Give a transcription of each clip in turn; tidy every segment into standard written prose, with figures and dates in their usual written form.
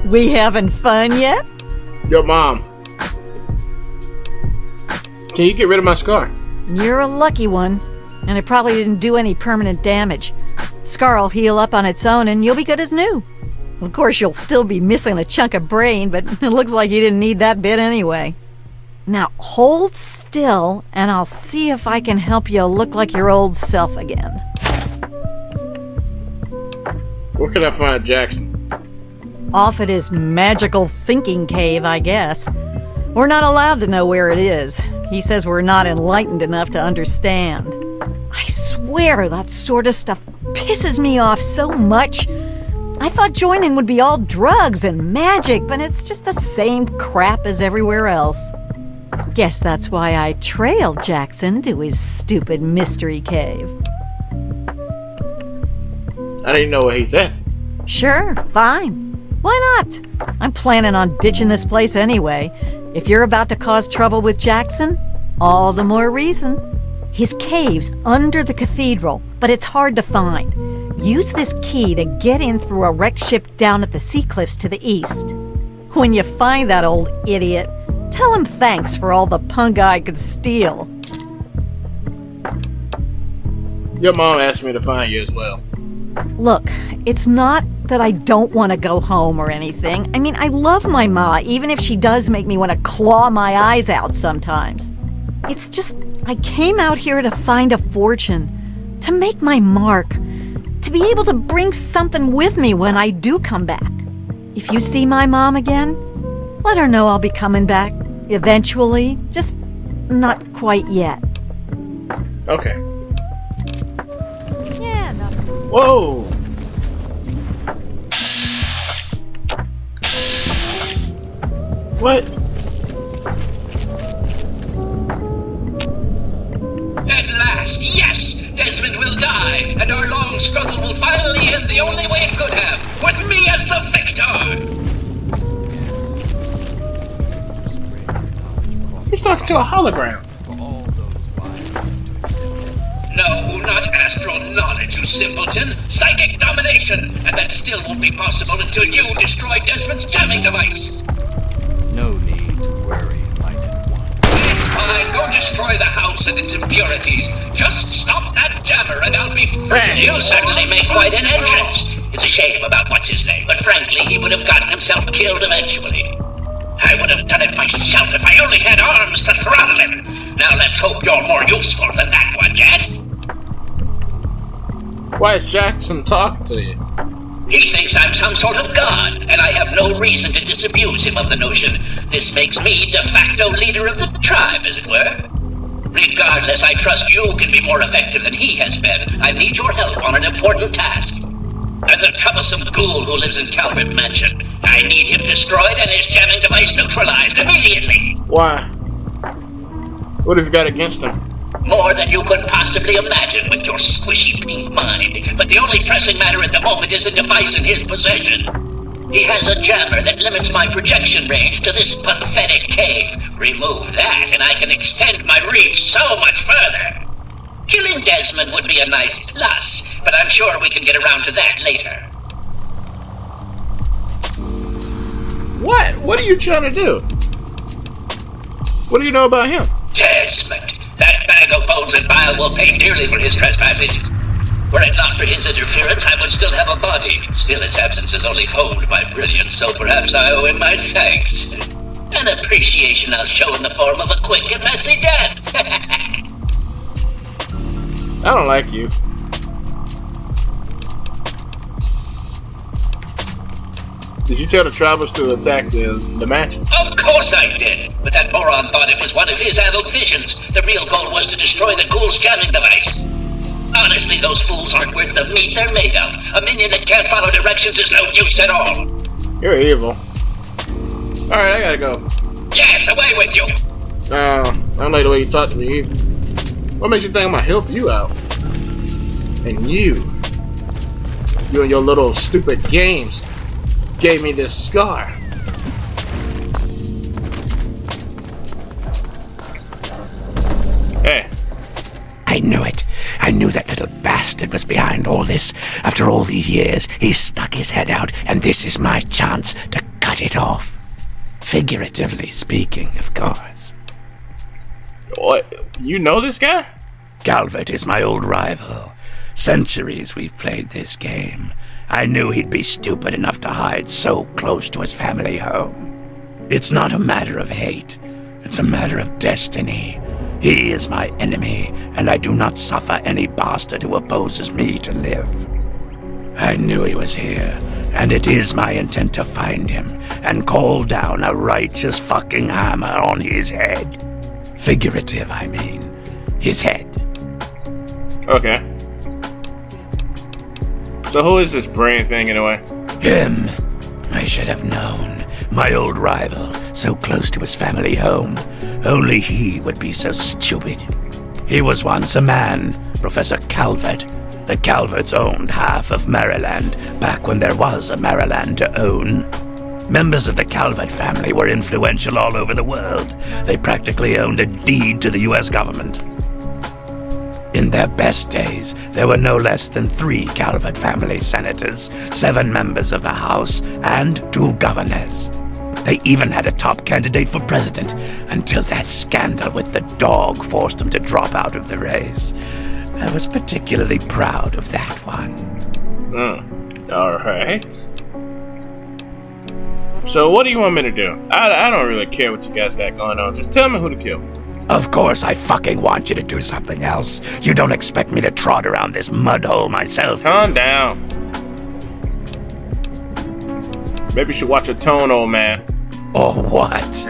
We having fun yet? Yo, Mom. Can you get rid of my scar? You're a lucky one, and it probably didn't do any permanent damage. Scar'll heal up on its own and you'll be good as new. Of course, you'll still be missing a chunk of brain, but it looks like you didn't need that bit anyway. Now, hold still, and I'll see if I can help you look like your old self again. Where can I find Jackson? Off at his magical thinking cave, I guess. We're not allowed to know where it is. He says we're not enlightened enough to understand. I swear that sort of stuff pisses me off so much. I thought joining would be all drugs and magic, but it's just the same crap as everywhere else. Guess that's why I trailed Jackson to his stupid mystery cave. I didn't know where he's at. Sure, fine. Why not? I'm planning on ditching this place anyway. If you're about to cause trouble with Jackson, all the more reason. His cave's under the cathedral, but it's hard to find. Use this key to get in through a wrecked ship down at the sea cliffs to the east. When you find that old idiot, tell him thanks for all the punk I could steal. Your mom asked me to find you as well. Look, it's not that I don't want to go home or anything. I mean, I love my ma, even if she does make me want to claw my eyes out sometimes. It's just, I came out here to find a fortune, to make my mark, to be able to bring something with me when I do come back. If you see my mom again, let her know I'll be coming back. Eventually, just not quite yet. Okay. Yeah, nothing. Whoa! What? At last, yes! Desmond will die, and our long struggle will finally end the only way it could have, with me as the victor! He's talking to a hologram. No, not astral knowledge, you simpleton. Psychic domination! And that still won't be possible until you destroy Desmond's jamming device! No need to worry, Enlightened One. It's fine. Go destroy the house and its impurities. Just stop that jammer and I'll be free. You certainly make quite an entrance. It's a shame about what's-his-name, but frankly, he would have gotten himself killed eventually. I would have done it myself if I only had arms to throttle him. Now let's hope you're more useful than that one, yes? Why is Jackson talking to you? He thinks I'm some sort of god, and I have no reason to disabuse him of the notion. This makes me de facto leader of the tribe, as it were. Regardless, I trust you can be more effective than he has been. I need your help on an important task. There's a troublesome ghoul who lives in Calvert Mansion. I need him destroyed and his jamming device neutralized immediately. Why? What have you got against him? More than you could possibly imagine with your squishy pink mind. But the only pressing matter at the moment is a device in his possession. He has a jammer that limits my projection range to this pathetic cave. Remove that and I can extend my reach so much further. Killing Desmond would be a nice plus, but I'm sure we can get around to that later. What? What are you trying to do? What do you know about him? Desmond. That bag of bones and bile will pay dearly for his trespasses. Were it not for his interference, I would still have a body. Still, its absence has only honed my brilliance, so perhaps I owe him my thanks. An appreciation I'll show in the form of a quick and messy death. I don't like you. Did you tell the travelers to attack the mansion? Of course I did, but that moron thought it was one of his adult visions. The real goal was to destroy the ghoul's jamming device. Honestly, those fools aren't worth the meat they're made of. A minion that can't follow directions is no use at all. You're evil. Alright, I gotta go. Yes, away with you. I don't like the way you talk to me. What makes you think I'm gonna help you out? And you and your little stupid games gave me this scar. Hey. I knew it. I knew that little bastard was behind all this. After all these years, he stuck his head out, and this is my chance to cut it off. Figuratively speaking, of course. What? You know this guy? Calvert is my old rival. Centuries we've played this game. I knew he'd be stupid enough to hide so close to his family home. It's not a matter of hate. It's a matter of destiny. He is my enemy, and I do not suffer any bastard who opposes me to live. I knew he was here, and it is my intent to find him and call down a righteous fucking hammer on his head. Figurative, I mean. His head. Okay. So who is this brain thing anyway? Him. I should have known. My old rival, so close to his family home. Only he would be so stupid. He was once a man, Professor Calvert. The Calverts owned half of Maryland, back when there was a Maryland to own. Members of the Calvert family were influential all over the world. They practically owned a deed to the US government. In their best days, there were no less than 3 Calvert family senators, 7 members of the House, and 2 governors. They even had a top candidate for president, until that scandal with the dog forced them to drop out of the race. I was particularly proud of that one. Alright. So what do you want me to do? I don't really care what you guys got going on. Just tell me who to kill. Of course I fucking want you to do something else. You don't expect me to trot around this mud hole myself. Calm down. Maybe you should watch your tone, old man. Or what?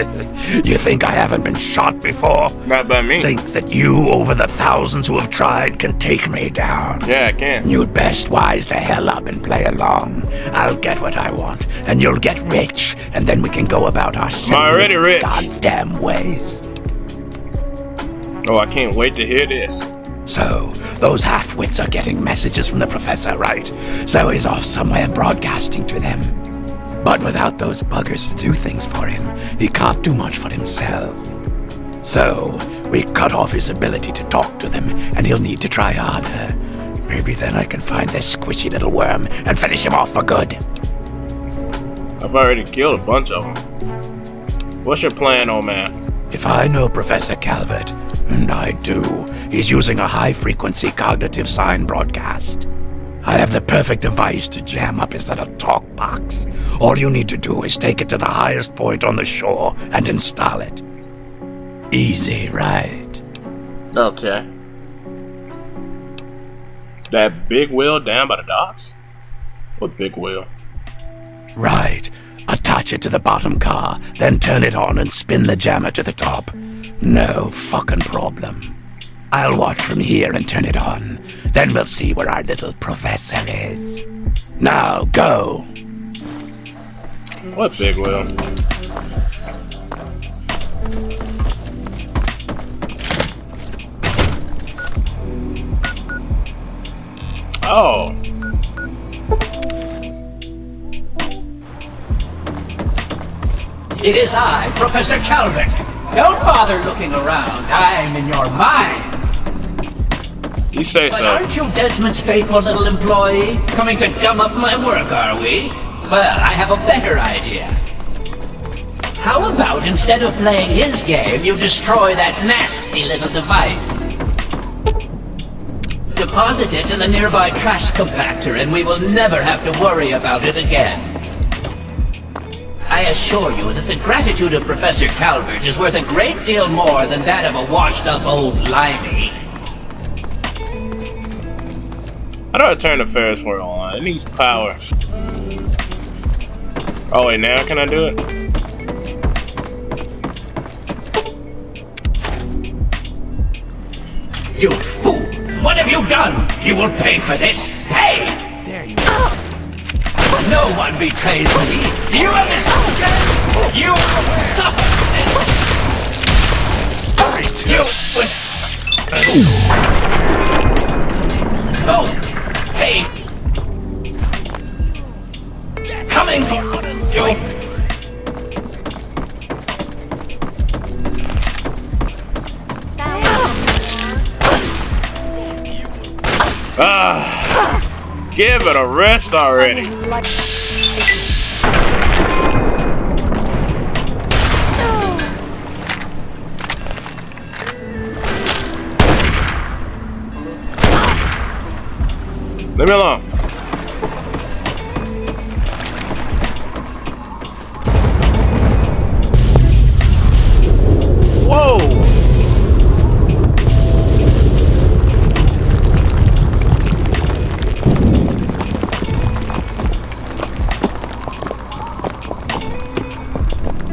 You think I haven't been shot before? Not by me. Think that you, over the thousands who have tried, can take me down? Yeah, I can. You'd best wise the hell up and play along. I'll get what I want, and you'll get rich, and then we can go about our already rich. goddamn ways. Oh, I can't wait to hear this. So, those half-wits are getting messages from the professor, right? So he's off somewhere broadcasting to them. But without those buggers to do things for him, he can't do much for himself. So, we cut off his ability to talk to them, and he'll need to try harder. Maybe then I can find this squishy little worm and finish him off for good. I've already killed a bunch of them. What's your plan, old man? If I know Professor Calvert, and I do, he's using a high-frequency cognitive sign broadcast. I have the perfect device to jam up his little talk box. All you need to do is take it to the highest point on the shore and install it. Easy, right? Okay. That big wheel down by the docks? What big wheel? Right. Attach it to the bottom car, then turn it on and spin the jammer to the top. No fucking problem. I'll watch from here and turn it on. Then we'll see where our little professor is. Now, go. What big wheel? Oh. It is I, Professor Calvert. Don't bother looking around. I'm in your mind. You say But so. aren't you Desmond's faithful little employee? Coming to gum up my work, are we? Well, I have a better idea. How about instead of playing his game, you destroy that nasty little device? Deposit it in the nearby trash compactor and we will never have to worry about it again. I assure you that the gratitude of Professor Calvert is worth a great deal more than that of a washed-up old limey. How do I turn the Ferris wheel on? It needs power. Oh wait, now can I do it? You fool! What have you done? You will pay for this! Pay! There you go. No one betrays me! You understand? You will suffer this! You will... Both pay! Coming for you! Give it a rest already. Leave me alone. Whoa!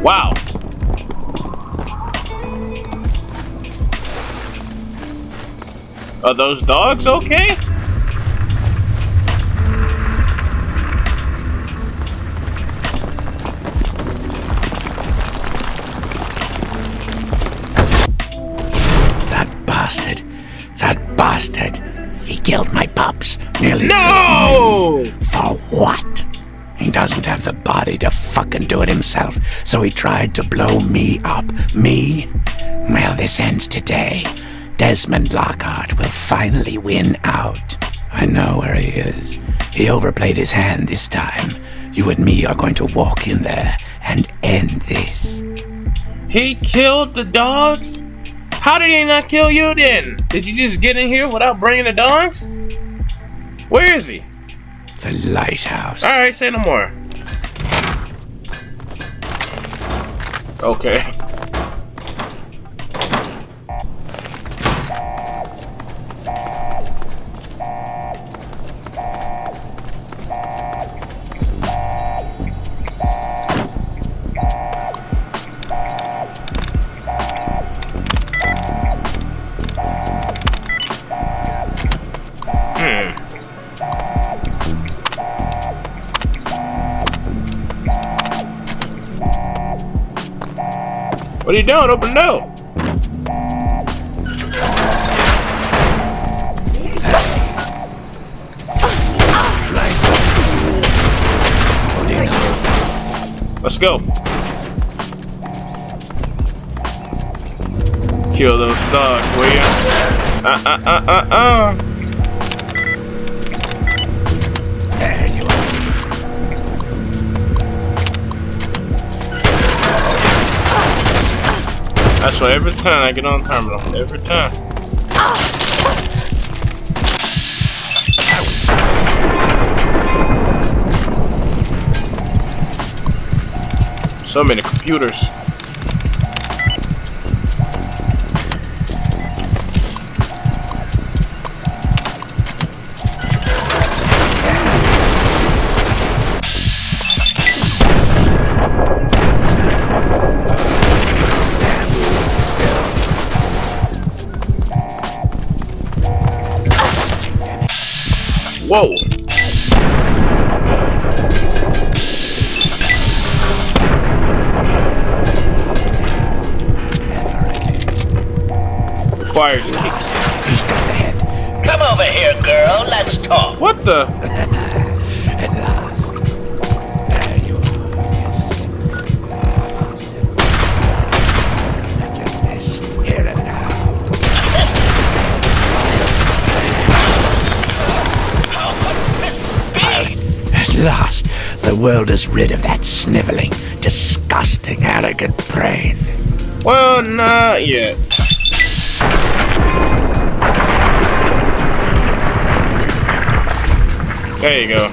Wow. Are those dogs okay? That bastard. He killed my pups. Nearly. No! For what? He doesn't have the body to fucking do it himself, so he tried to blow me up. Me? Well, this ends today. Desmond Lockhart will finally win out. I know where he is. He overplayed his hand this time. You and me are going to walk in there and end this. He killed the dogs? How did he not kill you then? Did you just get in here without bringing the dogs? Where is he? The lighthouse. Alright, say no more. Okay. What are you doing? Open the door. Let's go. Kill those dogs, will ya? There you are. That's why every time I get on terminal. Every time. So many computers. Whoa. Requires key. He's just ahead. Come over here, girl. Let's talk. What the? At last. There you are. Yes. That's it, miss. Here and now. At last, the world is rid of that sniveling, disgusting, arrogant brain. Well, not yet. There you go.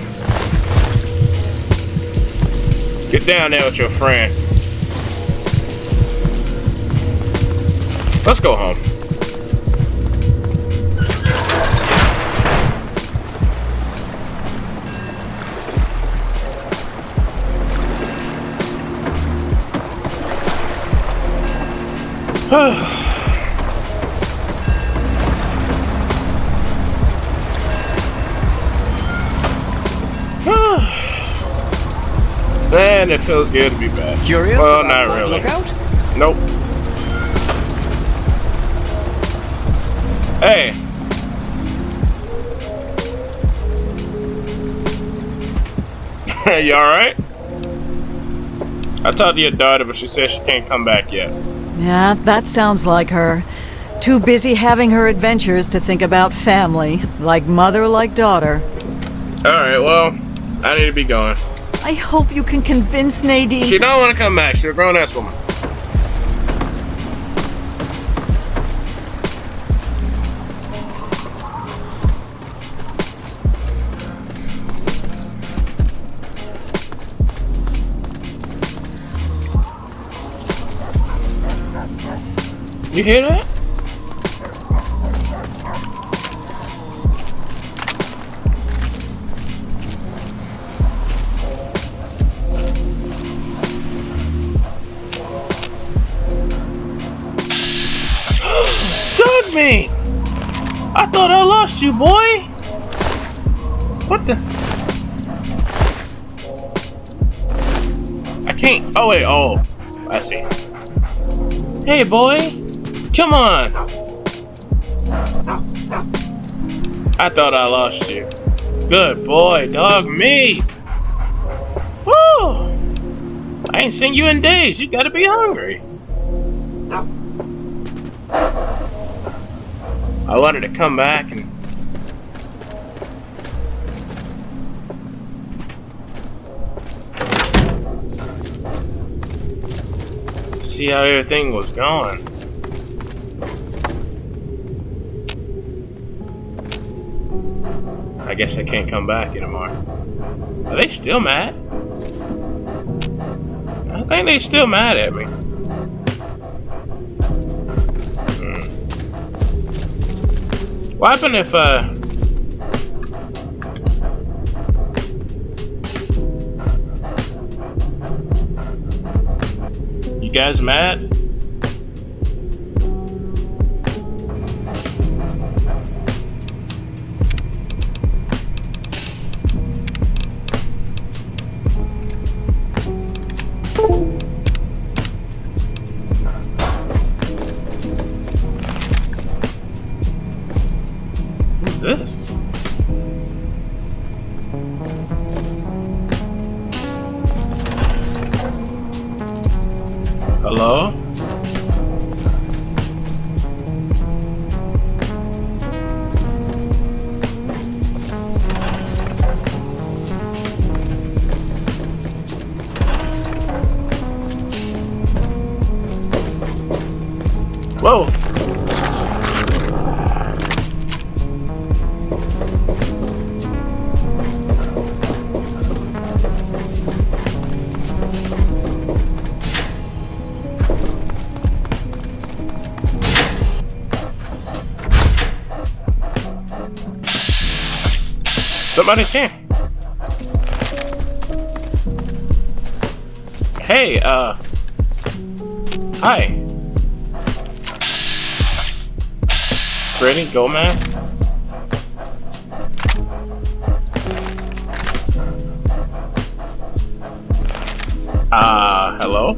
Get down there with your friend. Let's go home. Man, it feels good to be back. Curious? Well, about not really. Lookout? Nope. Hey. You alright? I talked to your daughter, but she says she can't come back yet. Yeah, that sounds like her. Too busy having her adventures to think about family. Like mother, like daughter. Alright, well, I need to be going. I hope you can convince Nadine She don't want to come back. She's a grown-ass woman. You hear that? Dug me! I thought I lost you, boy! What the? I can't. Oh, wait. Oh, I see. Hey, boy. Come on. I thought I lost you. Good boy, dog. Me. Woo! I ain't seen you in days. You gotta be hungry. I wanted to come back and see how everything was going. I guess I can't come back anymore. Are they still mad? I think they still mad at me. What happened if you guys mad? Who's this? Hello? Whoa! Somebody's here. Hey, hi. Freddy Gomez? Hello?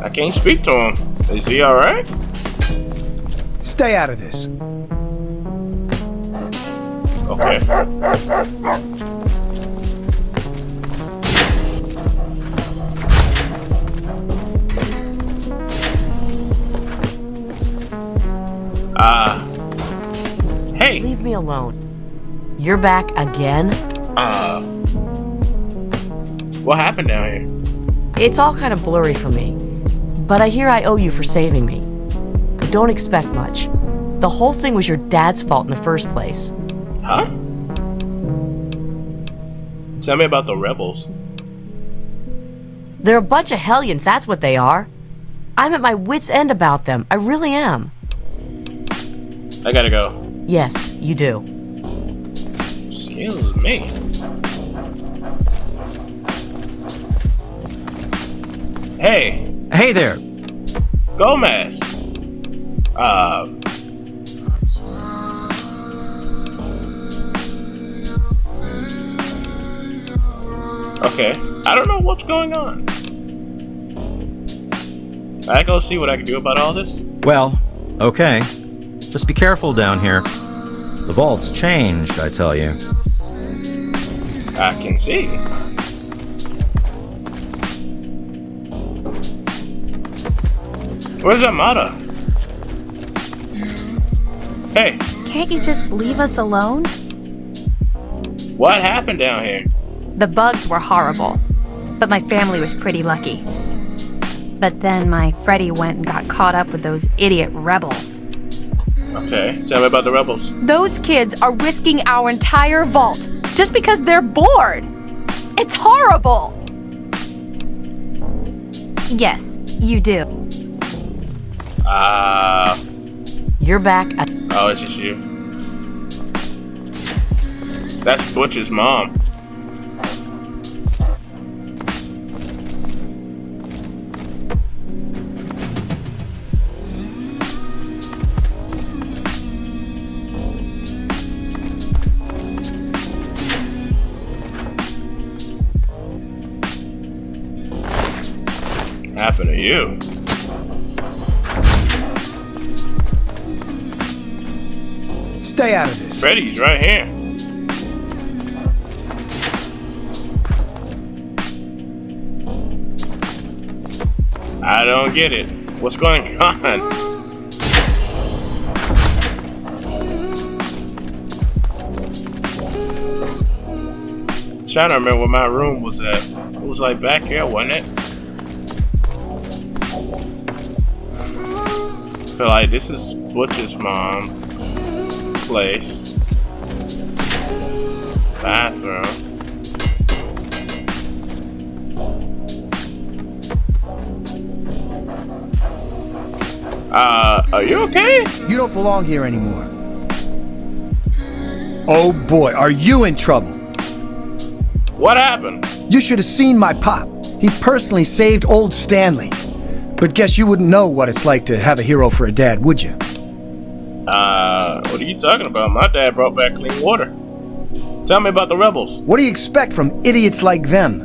I can't speak to him. Is he alright? Stay out of this. Okay. Hey. Leave me alone. You're back again? What happened down here? It's all kind of blurry for me. But I hear I owe you for saving me. But don't expect much. The whole thing was your dad's fault in the first place. Huh? Tell me about the rebels. They're a bunch of hellions, that's what they are. I'm at my wit's end about them. I really am. I gotta go. Yes, you do. Excuse me. Hey. Hey there. Gomez. Okay. I don't know what's going on. I go see what I can do about all this. Well, okay. Just be careful down here. The vault's changed, I tell you. I can see. Where's Amada? Hey. Can't you just leave us alone? What happened down here? The bugs were horrible, but my family was pretty lucky. But then my Freddy went and got caught up with those idiot rebels. Okay, tell me about the rebels. Those kids are risking our entire vault just because they're bored. It's horrible. Yes, you do. You're back at... Oh, it's just you. That's Butch's mom. Happened to you? Stay out of this. Freddy's right here. I don't get it. What's going on? Trying to remember where my room was at. It was like back here, wasn't it? Feel like this is Butch's mom place. Bathroom. Are you okay? You don't belong here anymore. Oh boy, are you in trouble? What happened? You should have seen my pop. He personally saved old Stanley. But guess you wouldn't know what it's like to have a hero for a dad, would you? What are you talking about? My dad brought back clean water. Tell me about the rebels. What do you expect from idiots like them?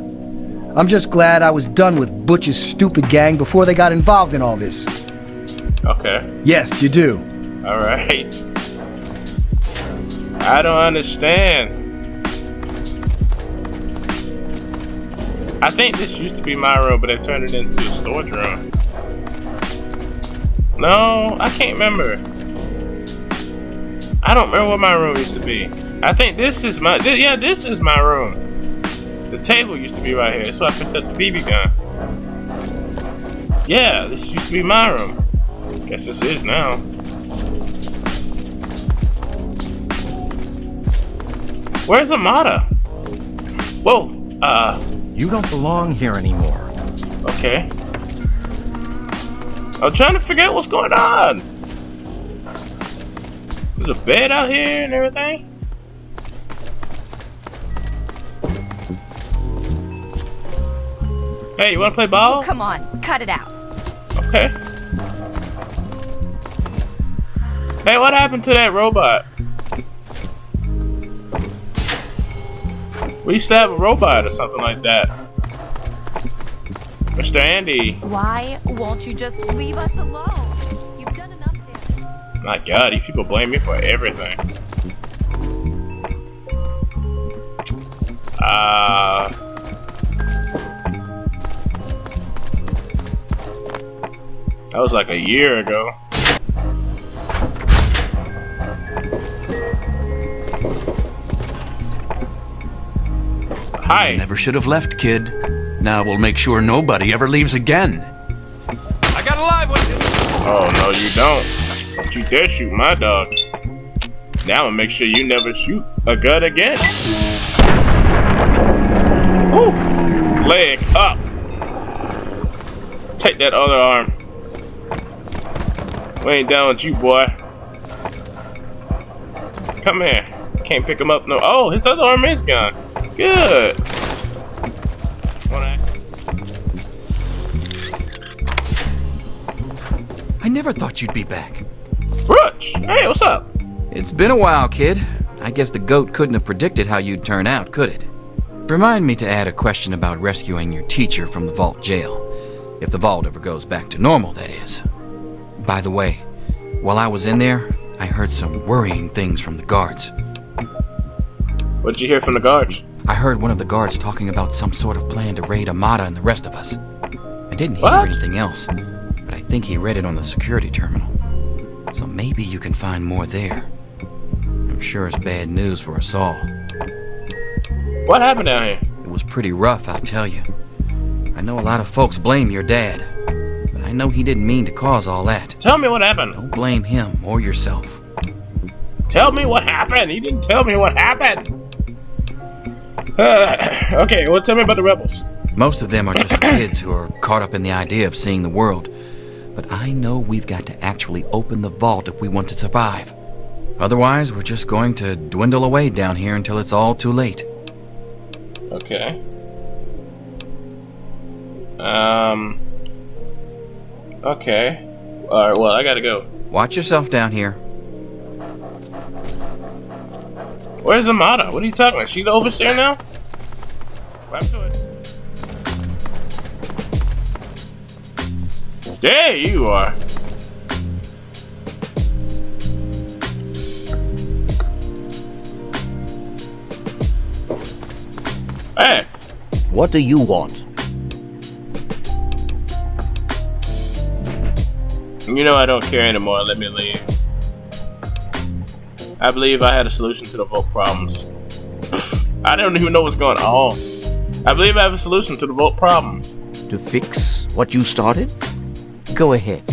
I'm just glad I was done with Butch's stupid gang before they got involved in all this. Okay. Yes, you do. Alright. I don't understand. I think this used to be my room, but they turned it into a storage room. No, I can't remember. I don't remember what my room used to be. I think this is my... yeah, this is my room. The table used to be right here, so I picked up the BB gun. Yeah, this used to be my room. Guess this is now. Where's Amada? Whoa, You don't belong here anymore. okay. I'm trying to figure out what's going on. There's a bed out here and everything. Hey, you wanna play ball? Come on, cut it out. Okay. Hey, what happened to that robot? We used to have a robot or something like that. Mr. Andy. Why won't you just leave us alone? You've done enough damage. My God, these people blame me for everything. That was like a year ago. Hi. Never should have left, kid. Now we'll make sure nobody ever leaves again. I got a live one. Oh, no, you don't. Don't you dare shoot my dog. Now I'll make sure you never shoot a gun again. Whew. Leg up. Take that other arm. We ain't down with you, boy. Come here. Can't pick him up. No. Oh, his other arm is gone. Good. I never thought you'd be back. Brooch, hey, what's up? It's been a while, kid. I guess the goat couldn't have predicted how you'd turn out, could it? Remind me to add a question about rescuing your teacher from the vault jail. If the vault ever goes back to normal, that is. By the way, while I was in there, I heard some worrying things from the guards. What'd you hear from the guards? I heard one of the guards talking about some sort of plan to raid Amada and the rest of us. I didn't hear What? anything else, but I think he read it on the security terminal. So maybe you can find more there. I'm sure it's bad news for us all. What happened down here? It was pretty rough, I'll tell you. I know a lot of folks blame your dad, but I know he didn't mean to cause all that. Tell me what happened. Don't blame him or yourself. Tell me what happened. He didn't tell me what happened. Okay, well, tell me about the rebels. Most of them are just kids who are caught up in the idea of seeing the world. But I know we've got to actually open the vault if we want to survive. Otherwise, we're just going to dwindle away down here until it's all too late. Okay. Okay. Alright, well, I gotta go. Watch yourself down here. Where's Amada? What are you talking about? She's the overseer now? What happened to it? There you are. Hey. What do you want? You know I don't care anymore. Let me leave. I believe I had a solution to the vault problems. I don't even know what's going on. I believe I have a solution to the vault problems. To fix what you started? Go ahead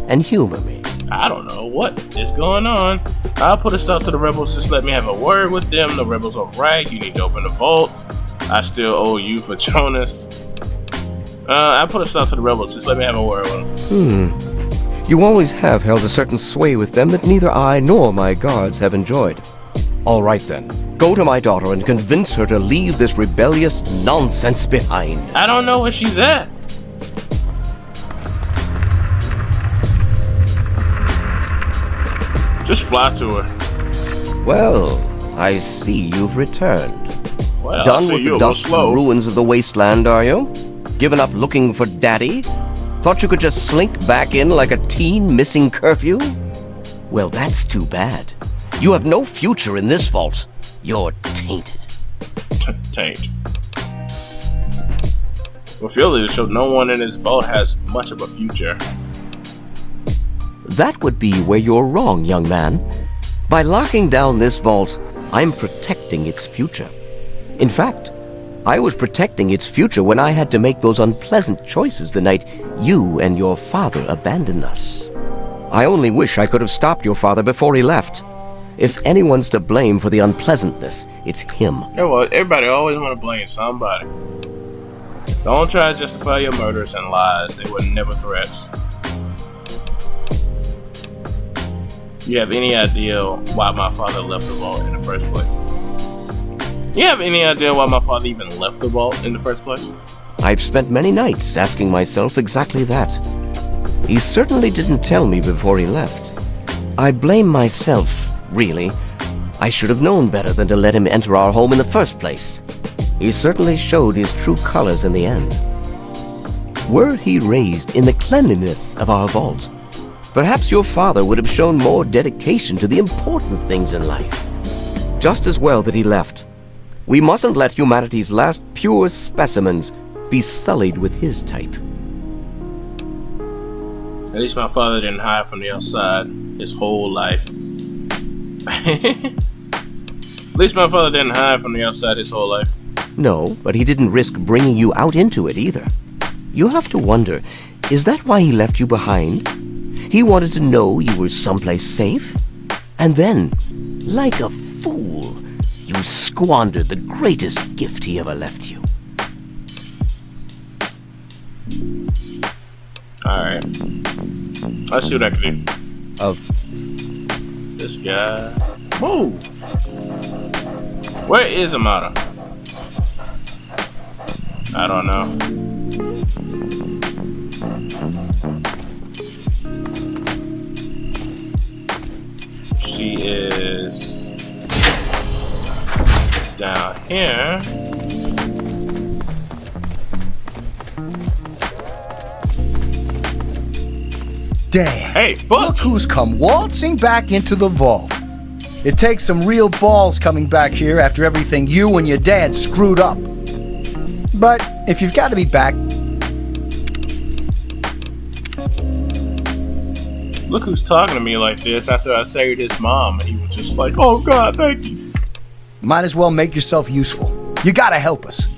and humor me. I don't know what is going on. I'll put a stop to the rebels. Just let me have a word with them. The rebels are right. You need to open the vault. I still owe you for Jonas. I put a stop to the rebels. Just let me have a word with them. You always have held a certain sway with them that neither I nor my guards have enjoyed. All right then, go to my daughter and convince her to leave this rebellious nonsense behind. I don't know where she's at. Just fly to her. Well, I see you've returned. Well, Done with the dust and ruins of the wasteland, are you? Given up looking for Daddy? Thought you could just slink back in like a teen missing curfew? Well, that's too bad. You have no future in this vault. You're tainted. Taint. Well, feel it shows no one in this vault has much of a future. That would be where you're wrong, young man. By locking down this vault, I'm protecting its future. In fact, I was protecting its future when I had to make those unpleasant choices the night you and your father abandoned us. I only wish I could have stopped your father before he left. If anyone's to blame for the unpleasantness, it's him. Yeah, well, everybody always want to blame somebody. Don't try to justify your murders and lies. They were never threats. You have any idea why my father left the vault in the first place? You have any idea why my father even left the vault in the first place? I've spent many nights asking myself exactly that. He certainly didn't tell me before he left. I blame myself, really. I should have known better than to let him enter our home in the first place. He certainly showed his true colors in the end. Were he raised in the cleanliness of our vault, perhaps your father would have shown more dedication to the important things in life. Just as well that he left. We mustn't let humanity's last pure specimens be sullied with his type. At least my father didn't hide from the outside his whole life. At least my father didn't hide from the outside his whole life. No, but he didn't risk bringing you out into it either. You have to wonder, is that why he left you behind? He wanted to know you were someplace safe? And then, like a fool, you squandered the greatest gift he ever left you. Alright. Let's see what I can do. This guy. Move! Where is Amada? I don't know. She is down here. Damn. Hey, Butch. Look who's come waltzing back into the vault. It takes some real balls coming back here after everything you and your dad screwed up. But if you've got to be back... Look who's talking to me like this after I saved his mom, and he was just like, oh God, thank you. Might as well make yourself useful. You gotta help us.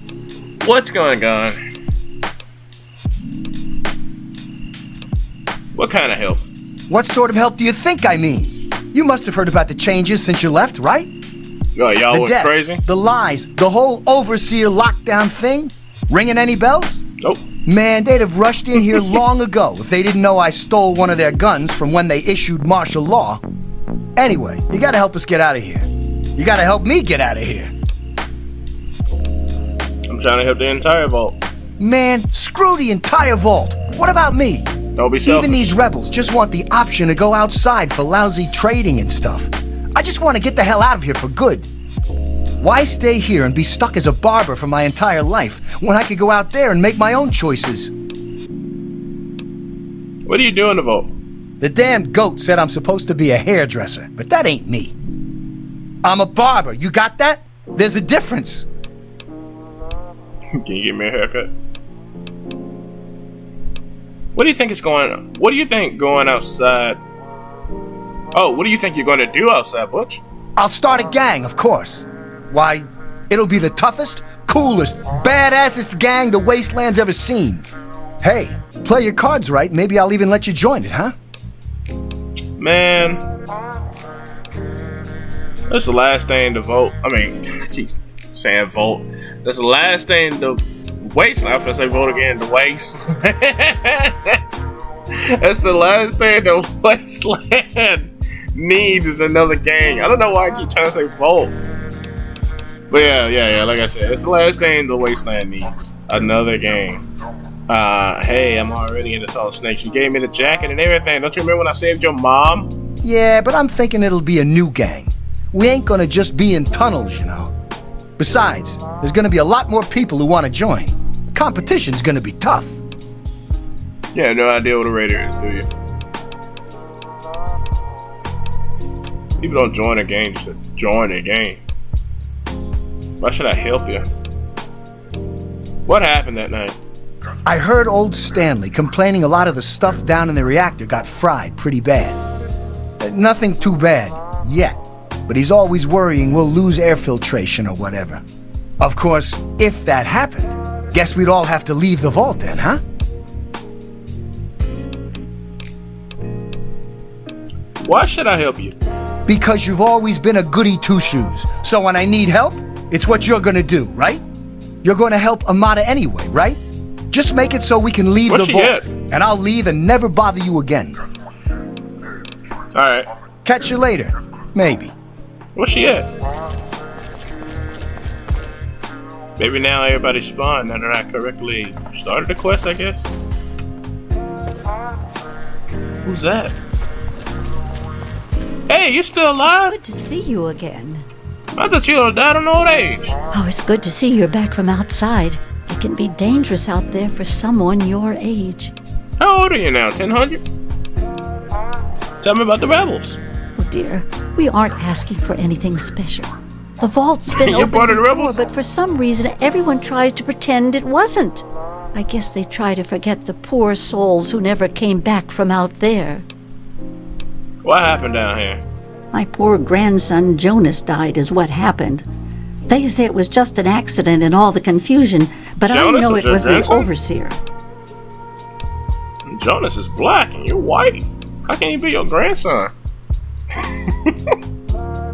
What's going on? What kind of help? What sort of help do you think I mean? You must have heard about the changes since you left, right? Oh, y'all the went deaths, crazy? the lies, the whole overseer lockdown thing? Ringing any bells? Nope. Man, they'd have rushed in here long ago if they didn't know I stole one of their guns from when they issued martial law. Anyway, you gotta help us get out of here. You gotta help me get out of here. I'm trying to help the entire vault. Man, screw the entire vault. What about me? Don't be selfish. Even these rebels just want the option to go outside for lousy trading and stuff. I just want to get the hell out of here for good. Why stay here and be stuck as a barber for my entire life when I could go out there and make my own choices? What do you do in the vault? The damn goat said I'm supposed to be a hairdresser, but that ain't me. I'm a barber, you got that? There's a difference. Can you give me a haircut? What do you think is going on? What do you think going outside? Oh, what do you think you're going to do outside, Butch? I'll start a gang, of course. Why, it'll be the toughest, coolest, badassest gang the Wasteland's ever seen. Hey, play your cards right, maybe I'll even let you join it, huh? Man, that's the last thing to vote. I mean, I keep saying vote. That's the last thing the Wasteland. I'm gonna say vote again. The waste. That's the last thing the Wasteland needs is another gang. I don't know why I keep trying to say vote. But yeah. Like I said, it's the last thing the Wasteland needs. Another gang. Hey, I'm already into tall snakes. You gave me the jacket and everything. Don't you remember when I saved your mom? Yeah, but I'm thinking it'll be a new gang. We ain't gonna just be in tunnels, you know. Besides, there's gonna be a lot more people who want to join. Competition's gonna be tough. Yeah, no idea what a raider is, do you? People don't join a game just to join a game. Why should I help you? What happened that night? I heard old Stanley complaining a lot of the stuff down in the reactor got fried pretty bad. Nothing too bad, yet. But he's always worrying we'll lose air filtration or whatever. Of course, if that happened, guess we'd all have to leave the vault then, huh? Why should I help you? Because you've always been a goody two-shoes. So when I need help, it's what you're gonna do, right? You're gonna help Amada anyway, right? Just make it so we can leave the vault. And I'll leave and never bother you again. Alright. Catch you later. Maybe. Where's she at? Maybe now everybody's spawned now that I correctly started the quest, I guess. Who's that? Hey, you still alive? Good to see you again. I thought you had died of old age. Oh, it's good to see you're back from outside. It can be dangerous out there for someone your age. How old are you now, 1000? Tell me about the rebels. Oh dear, we aren't asking for anything special. The vault's been You're open part of the before, rebels? but for some reason everyone tries to pretend it wasn't. I guess they try to forget the poor souls who never came back from out there. What happened down here? My poor grandson Jonas died is what happened. They say it was just an accident in all the confusion, but Jonas I know was it your was grandson? the overseer. Jonas is black and you're white. How can he be your grandson?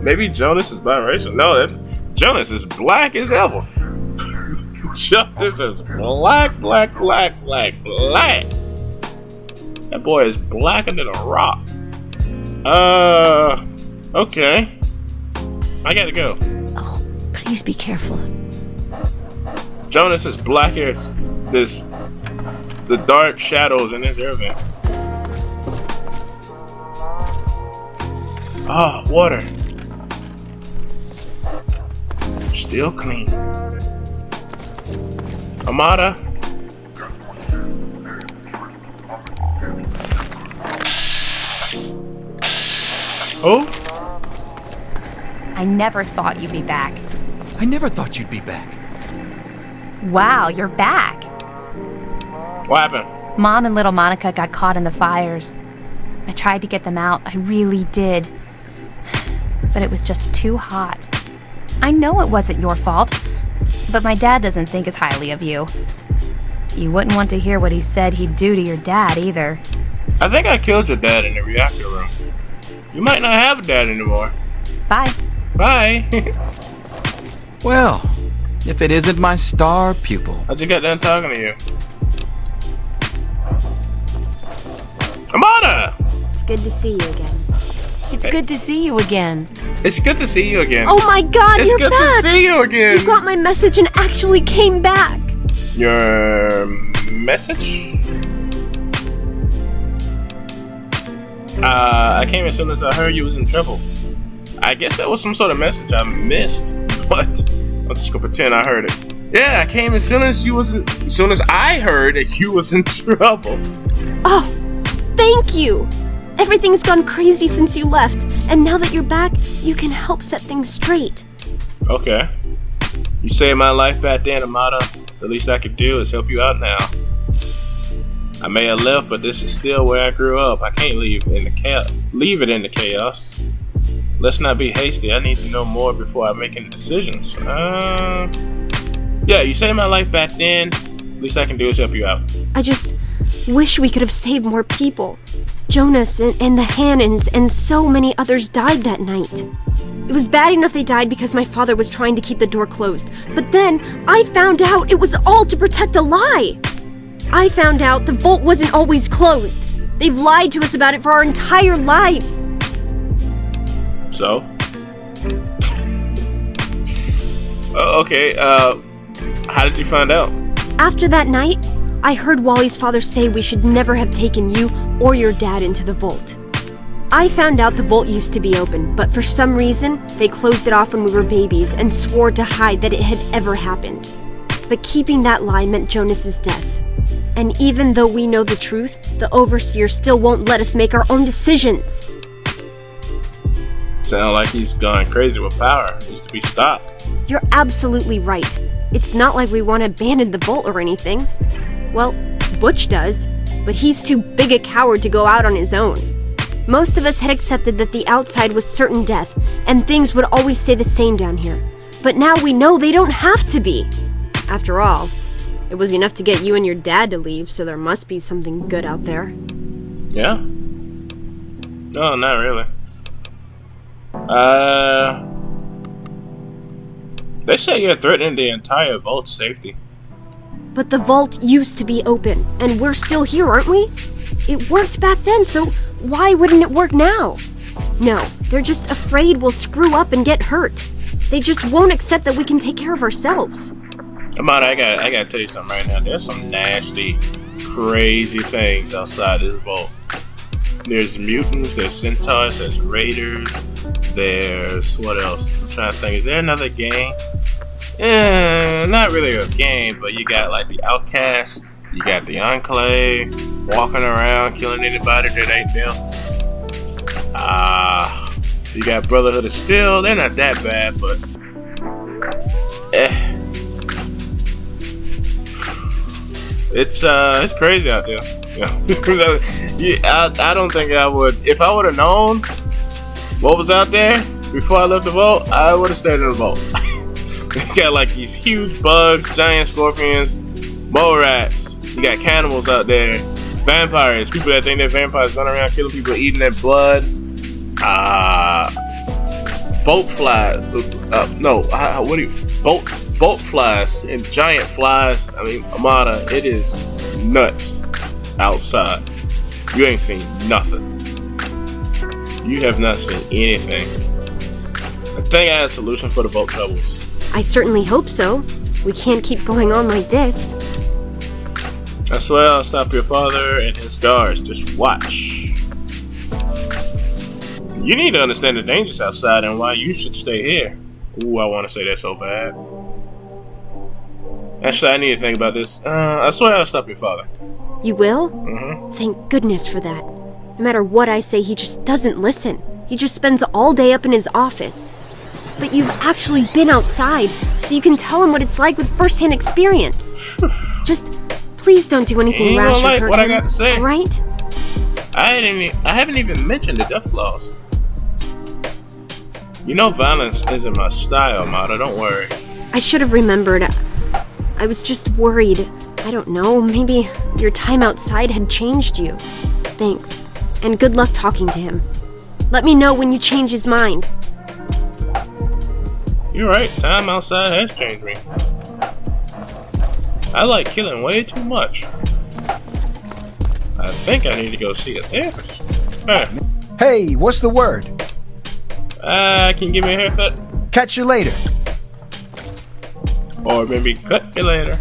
Maybe Jonas is biracial. No, Jonas is black as ever. Jonas is black. That boy is blacker than a rock. Okay. I gotta go. Oh, please be careful. Jonas is black as the dark shadows in this air vent. Ah, water. Still clean. Amada. Oh? I never thought you'd be back. I never thought you'd be back. Wow, you're back. What happened? Mom and little Monica got caught in the fires. I tried to get them out, I really did. But it was just too hot. I know it wasn't your fault, but my dad doesn't think as highly of you. You wouldn't want to hear what he said he'd do to your dad either. I think I killed your dad in the reactor room. You might not have a dad anymore. Bye. Bye. Well, if it isn't my star pupil. I just got done talking to you. Amada! It's good to see you again. It's good to see you again. It's good to see you again. Oh my god, it's you're good back! to see you again! You got my message and actually came back! Your message? I came as soon as I heard you was in trouble. I guess that was some sort of message I missed, but I'm just gonna pretend I heard it. Yeah, I came as soon as I heard that you was in trouble. Oh, thank you! Everything's gone crazy since you left, and now that you're back, you can help set things straight. Okay. You saved my life back then, Amada. The least I could do is help you out now. I may have left, but this is still where I grew up. I can't leave it in the chaos. Let's not be hasty. I need to know more before I make any decisions. Yeah, you saved my life back then. Least I can do is help you out. I just wish we could have saved more people. Jonas and the Hannons and so many others died that night. It was bad enough they died because my father was trying to keep the door closed. But then I found out it was all to protect a lie. I found out the vault wasn't always closed. They've lied to us about it for our entire lives. So? Okay, how did you find out? After that night, I heard Wally's father say we should never have taken you or your dad into the vault. I found out the vault used to be open, but for some reason, they closed it off when we were babies and swore to hide that it had ever happened. But keeping that lie meant Jonas's death. And even though we know the truth, the Overseer still won't let us make our own decisions. Sound like he's gone crazy with power. Needs to be stopped. You're absolutely right. It's not like we want to abandon the vault or anything. Well, Butch does, but he's too big a coward to go out on his own. Most of us had accepted that the outside was certain death, and things would always stay the same down here. But now we know they don't have to be. After all, it was enough to get you and your dad to leave, so there must be something good out there. Yeah? No, not really. They say you're threatening the entire vault's safety. But the vault used to be open, and we're still here, aren't we? It worked back then, so why wouldn't it work now? No, they're just afraid we'll screw up and get hurt. They just won't accept that we can take care of ourselves. Amada, I gotta tell you something right now. There's some nasty, crazy things outside this vault. There's mutants, there's centaurs, there's raiders, there's... what else? I'm trying to think. Is there another gang? Not really a game, but you got like the outcasts, you got the enclave, walking around, killing anybody that ain't them. You got Brotherhood of Steel. They're not that bad, but... It's crazy out there. I don't think I would. If I would have known what was out there before I left the vault, I would have stayed in the vault. You got like these huge bugs, giant scorpions, mole rats. You got cannibals out there, vampires, people that think they're vampires running around killing people, eating their blood. Boat flies. Boat flies and giant flies. I mean, Amada, it is nuts outside. You ain't seen nothing. You have not seen anything. I think I have a solution for the boat troubles. I certainly hope so. We can't keep going on like this. I swear I'll stop your father and his guards. Just watch. You need to understand the dangers outside and why you should stay here. Ooh, I want to say that so bad. Actually, I need to think about this. I swear I'll stop your father. You will? Mm-hmm. Thank goodness for that. No matter what I say, he just doesn't listen. He just spends all day up in his office. But you've actually been outside, so you can tell him what it's like with first-hand experience. Just please don't do anything rash or hurt what him. I got to say. All right? I haven't even mentioned the death clause. You know violence isn't my style, Mata. Don't worry. I should have remembered. I was just worried. I don't know, maybe your time outside had changed you. Thanks, and good luck talking to him. Let me know when you change his mind. You're right, time outside has changed me. I like killing way too much. I think I need to go see a therapist. Alright. Hey, what's the word? Can you give me a haircut? Catch you later. Or maybe cut me later.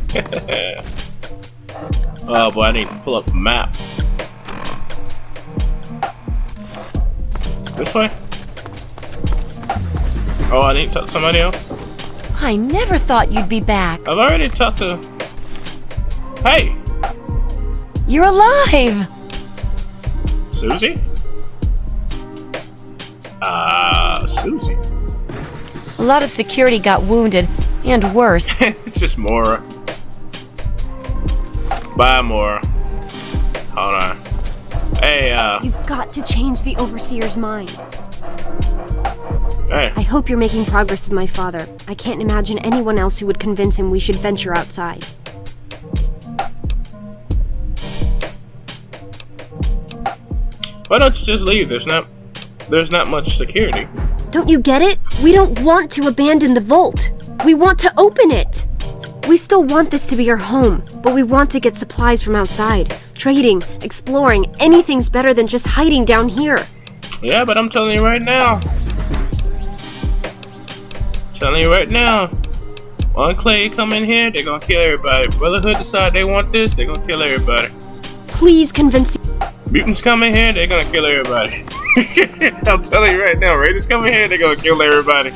Oh boy, I need to pull up the map. This way? Oh, I need to talk to somebody else? I never thought you'd be back. I've already talked to... Hey! You're alive! Susie? Susie. A lot of security got wounded, and worse. It's just Mora. Bye, Mora. Hold on. Hey, You've got to change the Overseer's mind. Hey. I hope you're making progress with my father. I can't imagine anyone else who would convince him we should venture outside. Why don't you just leave? There's not much security. Don't you get it? We don't want to abandon the vault. We want to open it. We still want this to be our home, but we want to get supplies from outside. Trading, exploring, anything's better than just hiding down here. Yeah, but I'm telling you right now. Longplay come in here, they're gonna kill everybody. Brotherhood decide they want this, they're gonna kill everybody. Please convince Mutants come in here, they're gonna kill everybody. I'm telling you right now, Raiders come in here, they're gonna kill everybody.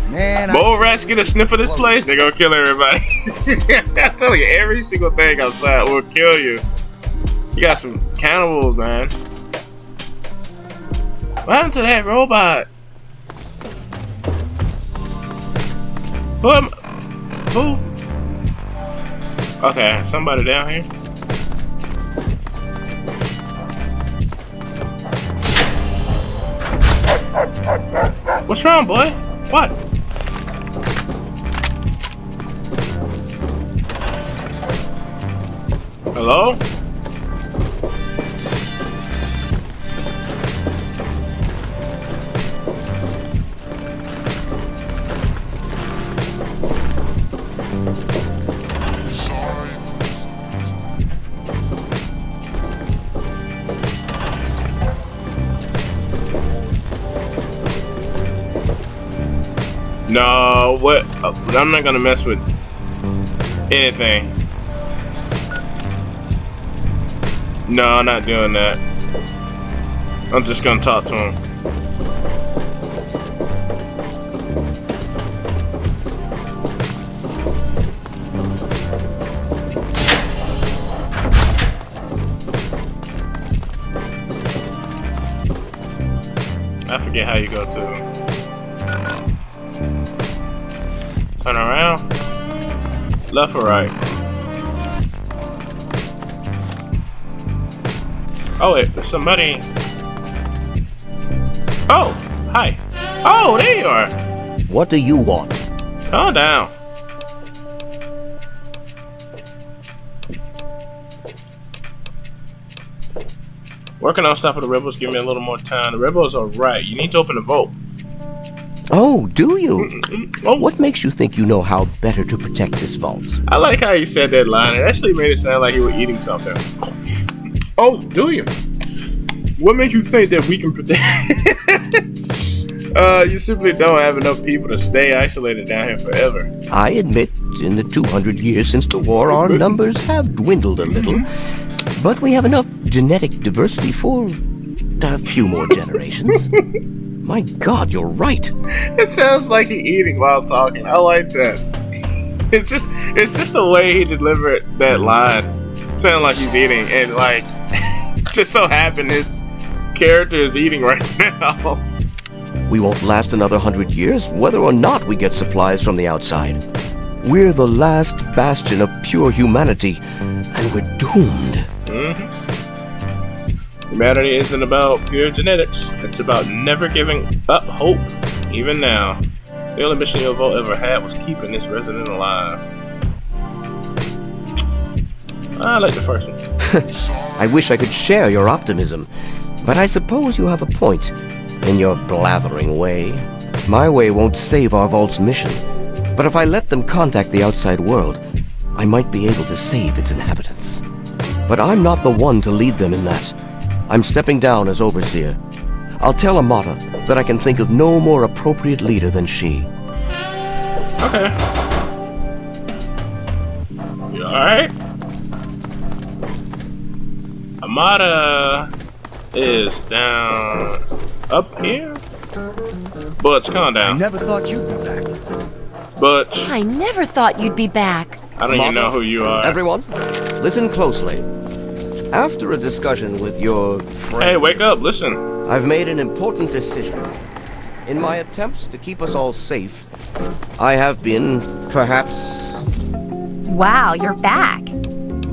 Man, Mole rats get a sniff of this place, they're gonna kill everybody. I'm telling you, every single thing outside will kill you. You got some cannibals, man. What happened to that robot? Who? Okay, somebody down here. What's wrong, boy? What? Hello? No, what? I'm not gonna mess with anything. No, I'm not doing that. I'm just gonna talk to him. I forget how you go to. Turn around. Left or right? Oh wait, there's somebody. Oh, hi. Oh, there you are. What do you want? Calm down. Working on stopping the rebels. Give me a little more time. The rebels are right. You need to open the vault. Oh, do you? What makes you think you know how better to protect this vault? I like how you said that line. It actually made it sound like you were eating something. Oh, do you? What makes you think that we can protect? You simply don't have enough people to stay isolated down here forever. I admit, in the 200 years since the war, our numbers have dwindled a little. But we have enough genetic diversity for a few more generations. My God, you're right. It sounds like he's eating while talking. I like that. It's just the way he delivered that line. Sounded like he's eating, and like, just so happened his character is eating right now. We won't last another 100 years, whether or not we get supplies from the outside. We're the last bastion of pure humanity, and we're doomed. Humanity isn't about pure genetics. It's about never giving up hope, even now. The only mission your vault ever had was keeping this resident alive. I like the first one. I wish I could share your optimism, but I suppose you have a point in your blathering way. My way won't save our vault's mission, but if I let them contact the outside world, I might be able to save its inhabitants. But I'm not the one to lead them in that. I'm stepping down as overseer. I'll tell Amata that I can think of no more appropriate leader than she. Okay. You alright? Amata is down up here? Butch, calm down. I never thought you'd be back. Butch, I never thought you'd be back. I don't even know who you are. Everyone, listen closely. After a discussion with your friend... Hey, wake up, listen. I've made an important decision. In my attempts to keep us all safe, I have been, perhaps... Wow, you're back.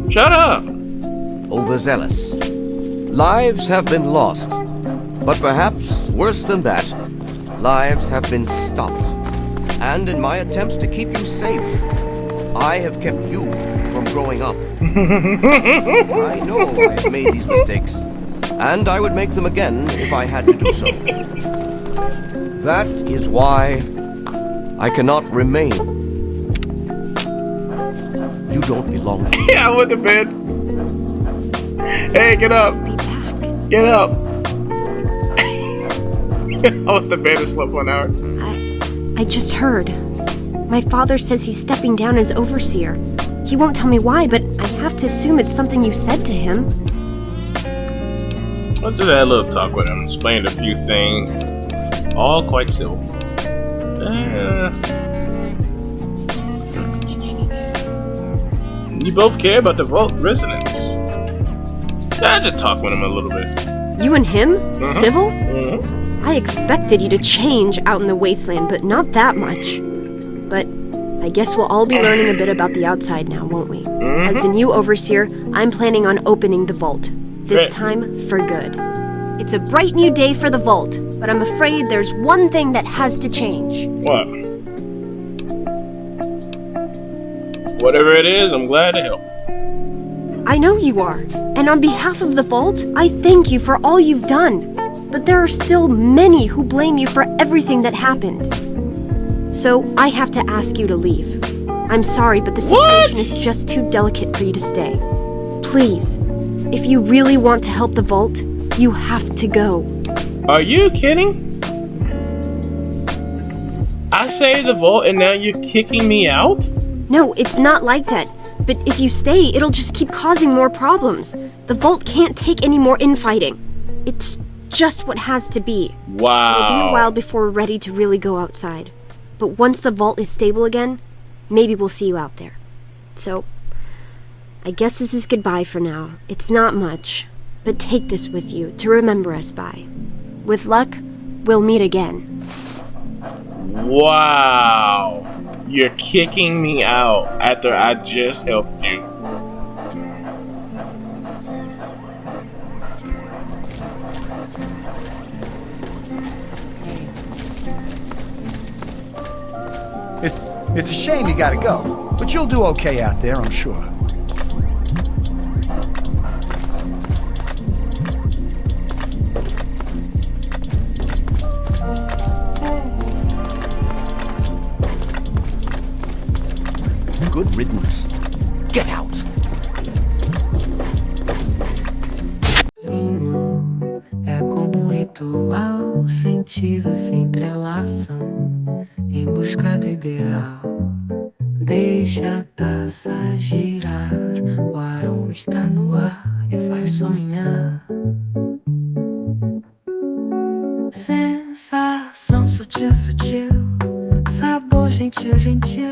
Shut up! Overzealous. Lives have been lost. But perhaps, worse than that, lives have been stopped. And in my attempts to keep you safe, I have kept you from growing up. I know I have made these mistakes, and I would make them again if I had to do so. That is why I cannot remain. You don't belong here. Yeah, I went to bed. Hey, get up. Get up. I went to bed and slept for an hour. I just heard. My father says he's stepping down as overseer. He won't tell me why, but I have to assume it's something you said to him. I just had a little talk with him, explained a few things. All quite civil. You both care about the vault residents. I just talked with him a little bit. You and him? Civil? Mm-hmm. I expected you to change out in the wasteland, but not that much. But I guess we'll all be learning a bit about the outside now, won't we? As a new overseer, I'm planning on opening the vault. This time, for good. It's a bright new day for the vault, but I'm afraid there's one thing that has to change. What? Whatever it is, I'm glad to help. I know you are, and on behalf of the vault, I thank you for all you've done. But there are still many who blame you for everything that happened. So I have to ask you to leave. I'm sorry, but the situation is just too delicate for you to stay. Please, if you really want to help the vault, you have to go. Are you kidding? I saved the vault and now you're kicking me out? No, it's not like that. But if you stay, it'll just keep causing more problems. The vault can't take any more infighting. It's just what has to be. Wow. It'll be a while before we're ready to really go outside. But once the vault is stable again, maybe we'll see you out there. So, I guess this is goodbye for now. It's not much, but take this with you to remember us by. With luck, we'll meet again. Wow. You're kicking me out after I just helped you. It's a shame you gotta go, but you'll do okay out there, I'm sure. Good riddance. Get out! É como um ritual, sentidos se entrelaçam em busca do ideal. Deixa a taça girar, o aroma está no ar e faz sonhar. Sensação sutil, sutil, sabor gentil, gentil.